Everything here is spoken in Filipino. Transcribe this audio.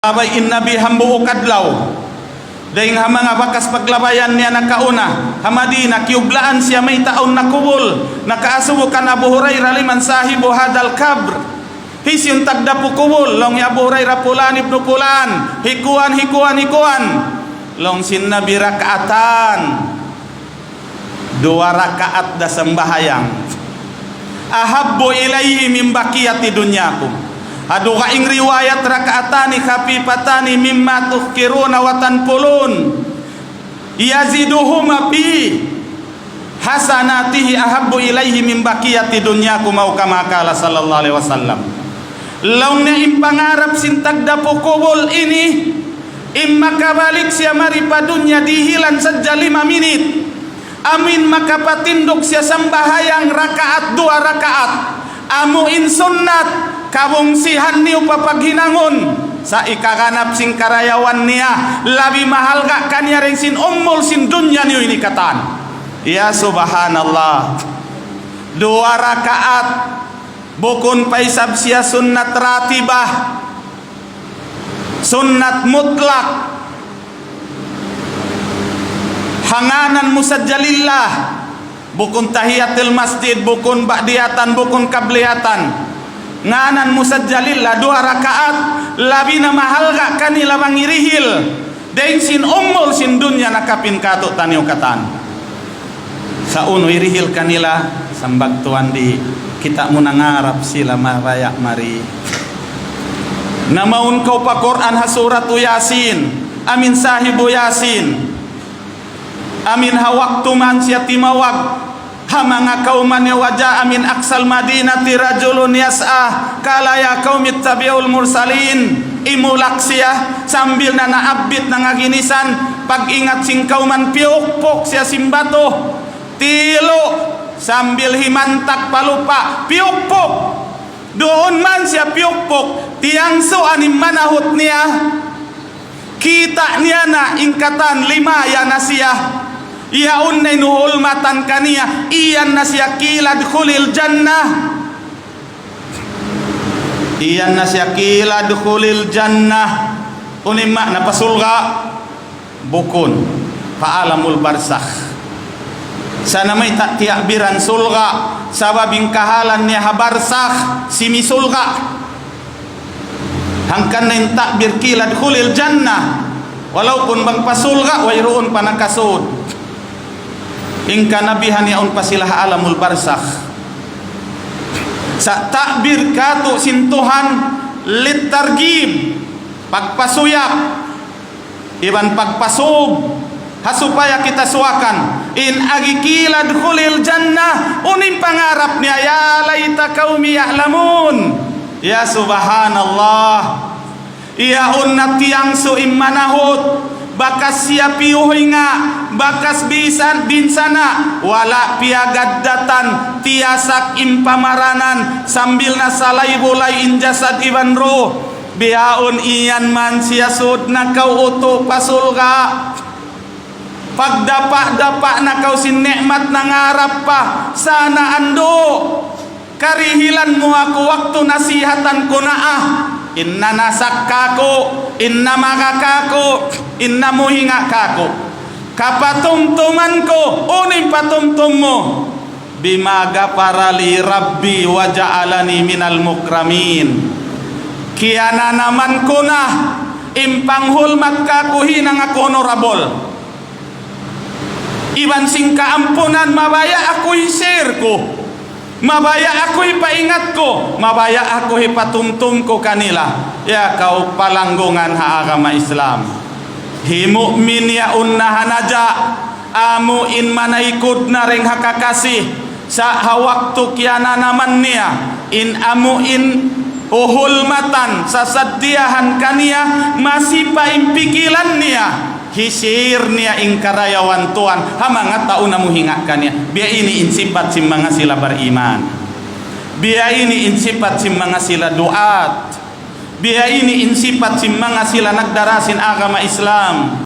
Abay innabi hambuo kadlaw dahil mga bakas paglabayan niya nakauna hamadina kiuglaan siya may taon na kubul nakaasubukan Abu Hurairah liman sahibu hadal kabr hisyun tagdapu kubul long Abu Hurairah pulan ibnu pulan hikuan long sin nabi rakaatan 2 rakaat da sembahyang ahabbu ilaihi min baqiyati dunyakum. Adu kaing riwayat rakaatani khafifatan mimma tuhkiruna wa tanpulun yaziduhuma bi hasanatihi ahabbu ilaihi min baqiyati dunyakum au kama qala sallallahu alaihi wasallam. Laung na impangarap sintag dapo kubul ini imma kabalik siya mari pa dunya dihilan saja 5 menit amin makapatindog siya sambahayang rakaat 2 rakaat amuin sunnat kabungsihan niyo papaghinangon sa ikaganap sing karayawan niya labi mahal ka kanya ring sin ummul sin dunya niyo inikatan. Ya subhanallah 2 rakaat bukun paisab siya sunnat ratibah sunnat mutlak hanganan musajjalillah bukun tahiyatul masjid bukun ba'diyatan bukun kabliyatan nganan musajjalillah 2 rakaat labina mahal gak kanila mangirihil deng sin ummul sin dunya nakapin kato taniw katan sa uno irihil kanila sambag tuan di kita munangarap sila marayak mari namaun kau pa Quran ha suratu Yasin amin sahibu Yasin amin ha waktu man siya timawag hamanga kauman wajah amin aksal madinati rajulun yas'ah kala ya qaumit tabi'ul mursalin imulaksiyah sambil na naabit nangaginisan pag-ingat sing kauman piukpok siya simbato tilo sambil himantak palupa piukpok doon man siya piukpok tiang so anim manahut niya kita niya na ingkatan 5 ya nasiyah ya unnay nuhul matan kaniya iyan nasya kilad khulil jannah iyan nasya kilad khulil jannah unimma napasulga bukun paalamul barsakh sana may tiakbiran sulga sababing kahalan niya habarsakh simi sulga hangkan na takbir kilad khulil jannah walaupun bang pasulga wayroon panakasud ingka nabihan yaun pasilah alamul barsakh sa takbir kato sintuhan litargib pagpasuyak iban pagpasub hasupaya kita suakan in agikilad khulil jannah unim pangarap niya ya laita qaumi ya'lamun. Ya subhanallah ya unnat yang su immanahut bakas siya piuhoy nga bakas bisan binsana wala piagaddatan tiasak impamaranan sambil nasalay bulay injasad iban roh biaon iyan man siya sud na kau uto pasulga pagdapa-dapa na kau sin nikmat nangarap pa sana ando karihilan mo ako waktu nasihatan ko na inna nasak kako inna makakako inna muhinga kako kapatumtuman ko uning patumtum mo bima gafara li rabbi wa ja'alani minal mukramin kiyana naman ko na impanghulmat kako hinang ako honorable iban sing kaampunan mabaya ako share ko mabaya ako'y paingat ko mabaya ako'y patumtum ko kanila ya kau palanggungan ha agama Islam hi mu'min ya unnahan aja amu in manaikod na ring hakakasih sa hawaktu kiana naman niya in amu in uhulmatan sa saddiyahan kaniya masih paimpikilan niya hisir niya ing karayawan tuan hamanga tauna muhinga kaniya biya ini insipat sim mga sila beriman biya ini insipat sim mga sila duat biya ini insipat sim mga sila nagdarasin agama Islam.